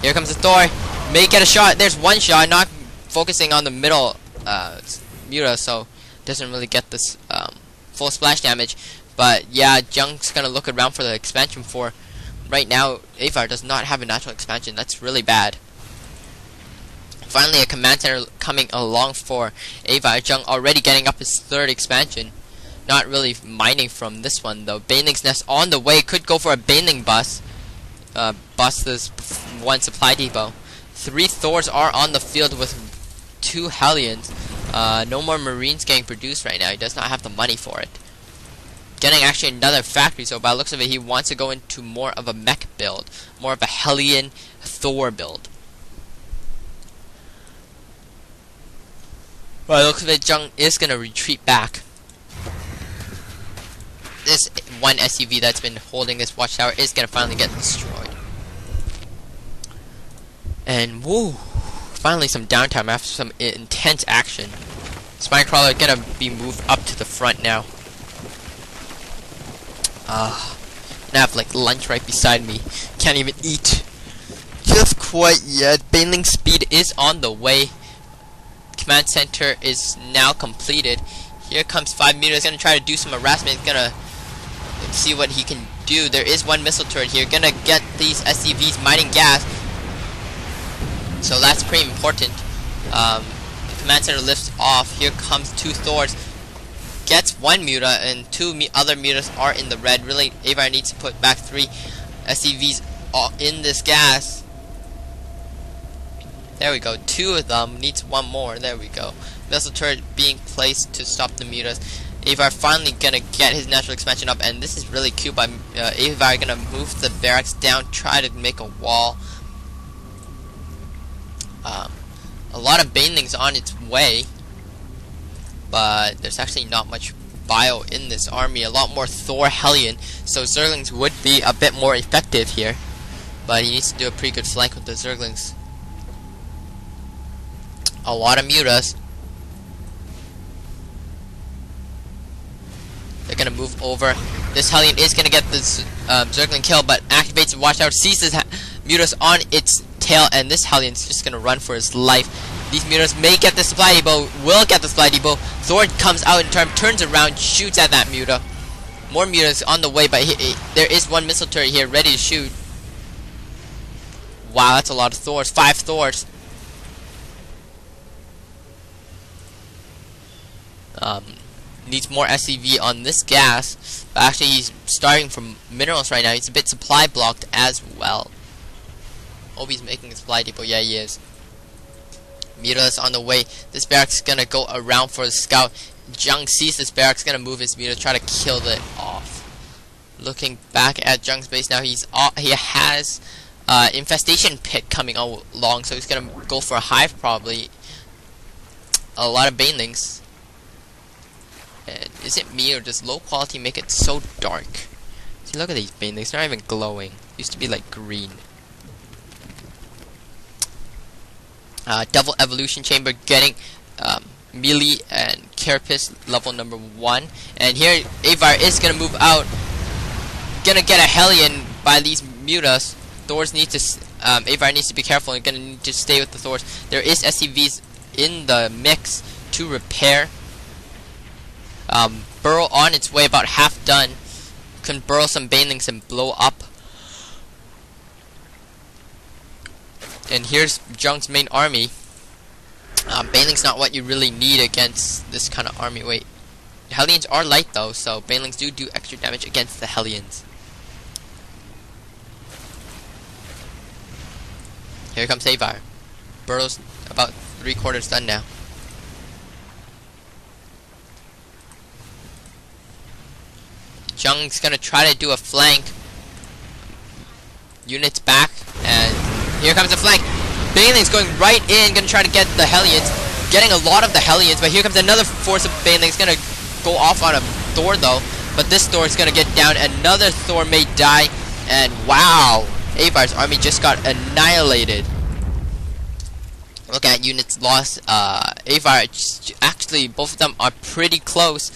Here comes the Thor. May get a shot. There's one shot. Not focusing on the middle Muta, so doesn't really get this full splash damage. But yeah, JunG's gonna look around for the expansion for. Right now, avire does not have a natural expansion. That's really bad. Finally, a command center coming along for avire. JunG already getting up his 3rd expansion. Not really mining from this one though. Baneling's Nest on the way. Could go for a Baneling bust. Bust this 1 supply depot. 3 Thors are on the field with 2 Hellions. No more Marines getting produced right now. He does not have the money for it. Getting actually another factory, so by the looks of it, he wants to go into more of a mech build. More of a Hellion Thor build. By the looks of it, JunG is going to retreat back. This 1 SUV that's been holding this watchtower is going to finally get destroyed. And woo! Finally some downtime after some intense action. Spinecrawler going to be moved up to the front now. And I have like lunch right beside me. Can't even eat. Just quite yet. Baneling speed is on the way. Command center is now completed. Here comes 5 meters. Gonna try to do some harassment. Gonna see what he can do. There is 1 missile turret here. Gonna get these SCVs mining gas. So that's pretty important. Command center lifts off. Here comes 2 Thors. Gets 1 Muta and 2 other Mutas are in the red. Really, avire needs to put back 3 SCVs in this gas. There we go. 2 of them. Needs 1 more. There we go. Missile turret being placed to stop the Mutas. Avire finally gonna get his natural expansion up, and this is really cute by avire gonna move the barracks down, try to make a wall. A lot of banelings on its way. But there's actually not much bio in this army. A lot more Thor Hellion, so Zerglings would be a bit more effective here. But he needs to do a pretty good flank with the Zerglings. A lot of Mutas. They're gonna move over. This Hellion is gonna get this Zergling kill, but activates the watchtower, sees this Mutas on its tail, and this Hellion's just gonna run for his life. These Mutas may get the supply depot, will get the supply depot. Thor comes out in turn, turns around, shoots at that Muta. More Mutas on the way, but there is 1 missile turret here ready to shoot. Wow, that's a lot of Thors. 5 Thors. Needs more SCV on this gas. But actually, he's starting from minerals right now. He's a bit supply blocked as well. Oh, he's making a supply depot. Yeah, he is. Mutas on the way. This barracks is gonna go around for the scout. JunG sees this barracks, gonna move his Muta, try to kill it off. Looking back at JunG's base now, he has infestation pit coming along, so he's gonna go for a hive probably. A lot of banelings. And is it me or does low quality make it so dark? See, look at these banelings, they're not even glowing. Used to be like green. Devil Evolution Chamber getting melee and carapace level number 1. And here avire is gonna move out. Gonna get a Hellion by these Mutas. Thors need to avire needs to be careful and gonna need to stay with the Thors. There is SCVs in the mix to repair. Burrow on its way, about half done. Can burrow some banelings and blow up. And here's JunG's main army. Baneling's not what you really need against this kind of army. Wait, Hellions are light though, so banelings do extra damage against the Hellions. Here comes avire. Burrow's about 3/4 done now. JunG's gonna try to do a flank. Units back, and here comes the flank. Baneling's going right in, gonna try to get the Hellions. Getting a lot of the Hellions, but here comes another force of Banelings. Gonna go off on a Thor though, but this Thor is gonna get down. Another Thor may die, and wow, Avire's army just got annihilated. Look at units lost. Avire, actually, both of them are pretty close.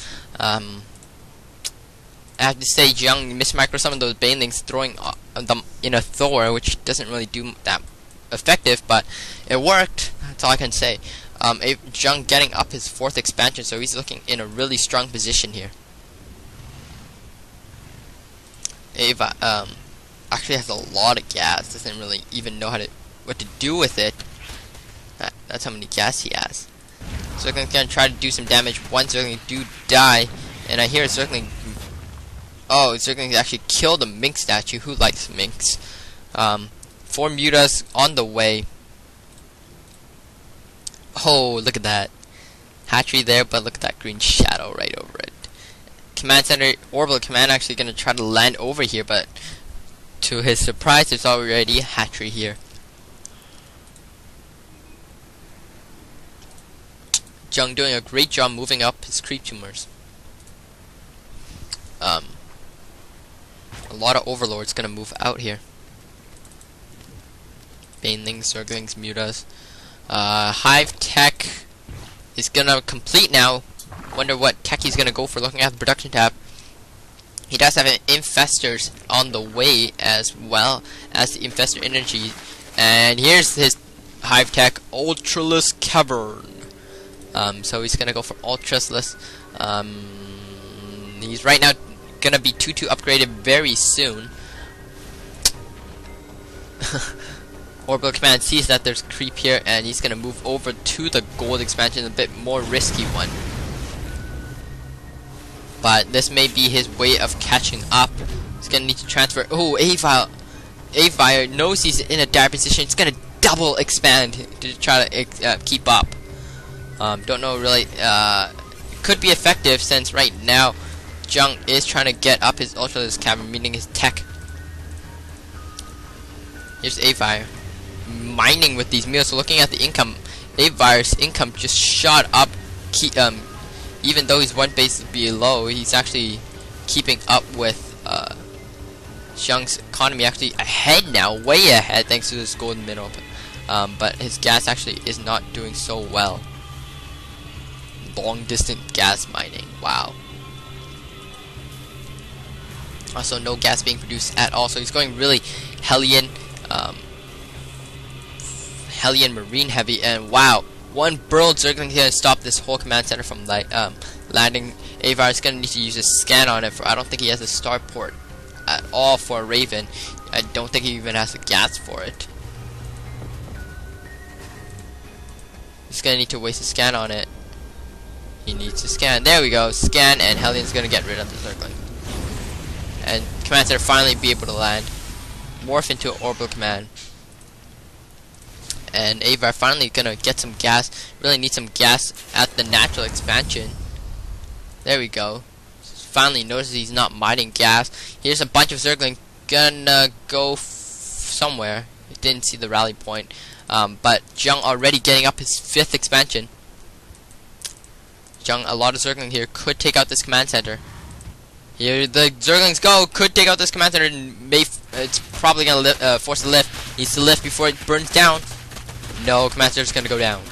I have to say, JunG mismicro some of those banelings, throwing them in a Thor, which doesn't really do that effective, but it worked. That's all I can say. JunG getting up his 4th expansion, so he's looking in a really strong position here. Ava actually has a lot of gas. Doesn't really even know what to do with it. That's how many gas he has. Zergling's gonna try to do some damage. One Zergling do die, and I hear Zergling. Oh, Zergling actually killed a mink statue. Who likes minks? 4 mutas on the way. Oh, look at that hatchery there, but look at that green shadow right over it. Command center, orbital command, actually gonna try to land over here, but to his surprise, there's already a hatchery here. JunG doing a great job moving up his creep tumors. A lot of overlords gonna move out here. Banelings, Zerglings, mutas. Hive tech is gonna complete now. Wonder what tech he's gonna go for. Looking at the production tab, he does have an infestors on the way as well as the infestor energy. And here's his hive tech, ultraless cavern. So he's gonna go for ultraless. He's right now gonna be 2-2 upgraded very soon. Orbital command sees that there's creep here, and he's gonna move over to the gold expansion, a bit more risky one. But this may be his way of catching up. He's gonna need to transfer. Oh, avire knows he's in a dire position. It's gonna double expand to try to keep up. Don't know really. Could be effective since right now JunG is trying to get up his ultraless cavern, meaning his tech. Here's avire mining with these meals. So looking at the income, avire's income just shot up. Even though he's one base below, he's actually keeping up with JunG's economy. Actually ahead now, way ahead, thanks to this golden mineral. But his gas actually is not doing so well. Long distance gas mining. Wow. Also, no gas being produced at all. So he's going really Hellion Marine heavy, and wow, one burled Zergling here to stop this whole command center from landing. Avire is gonna need to use a scan on it. I don't think he has a starport at all for a Raven. I don't think he even has the gas for it. He's gonna need to waste a scan on it. He needs to scan. There we go. Scan, and Hellion's gonna get rid of the Zergling. And command center finally be able to land. Morph into an orbital command. And avire finally gonna get some gas. Really need some gas at the natural expansion. There we go. Finally notices he's not mining gas. Here's a bunch of Zergling gonna go somewhere. Didn't see the rally point. But JunG already getting up his 5th expansion. JunG, a lot of Zergling here, could take out this command center. Here the Zerglings go, could take out this command center, and it's probably gonna force a lift. Needs to lift before it burns down. No, command center's gonna go down.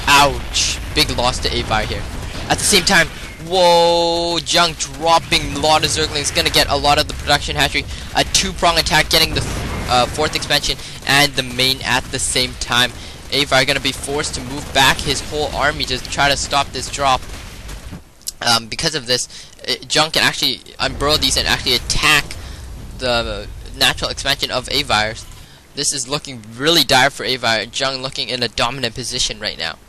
Ouch! Big loss to avire here. At the same time, whoa! JunG dropping a lot of Zerglings, gonna get a lot of the production hatchery. A 2-prong attack, getting the 4th expansion and the main at the same time. Avire gonna be forced to move back his whole army to try to stop this drop. Because of this, JunG can actually unburl these and actually attack the natural expansion of avire. This is looking really dire for avire. JunG looking in a dominant position right now.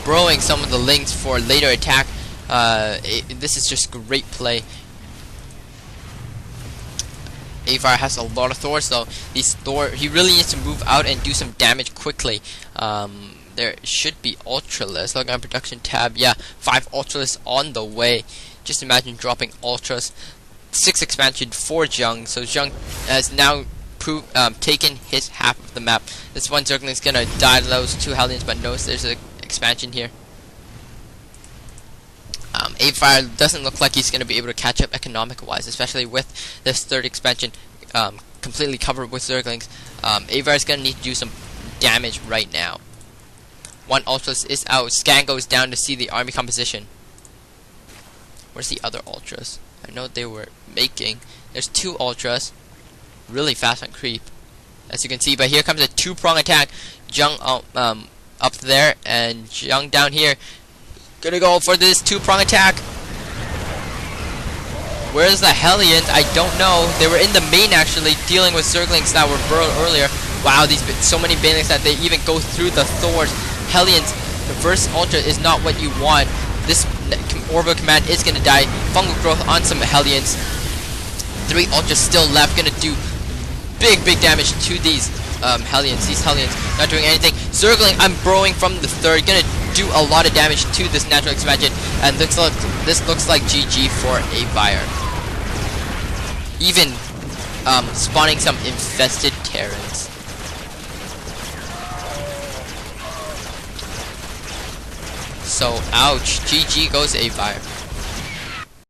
Burrowing some of the links for later attack. This is just great play. Avire has a lot of Thors though. He really needs to move out and do some damage quickly. There should be ultraless. Look at production tab. Yeah, 5 ultraless on the way. Just imagine dropping ultras. 6 expansion for JunG. So JunG has now taken his half of the map. This one Zergling is gonna die to those 2 Hellions, but notice there's an expansion here. Avire doesn't look like he's going to be able to catch up economic-wise, especially with this 3rd expansion completely covered with Zerglings. Avire is going to need to do some damage right now. 1 Ultras is out. Scan goes down to see the army composition. Where's the other Ultras? I know they were making. There's 2 Ultras. really fast on creep, as you can see. But here comes a two-prong attack. JunG up there, and JunG down here. Gonna go for this two-prong attack. Where's the Hellions? I don't know. They were in the main actually, dealing with Zerglings that were burrowed earlier. Wow, so many Banelings that they even go through the Thors. Hellions, the first Ultra is not what you want. This Orbital Command is gonna die. Fungal Growth on some Hellions. 3 Ultras still left, gonna do big damage to these Hellions. These Hellions not doing anything. Zergling, I'm burrowing from the third, gonna do a lot of damage to this natural expansion, and this looks like GG for avire. Even spawning some infested Terrans. So ouch, GG goes avire.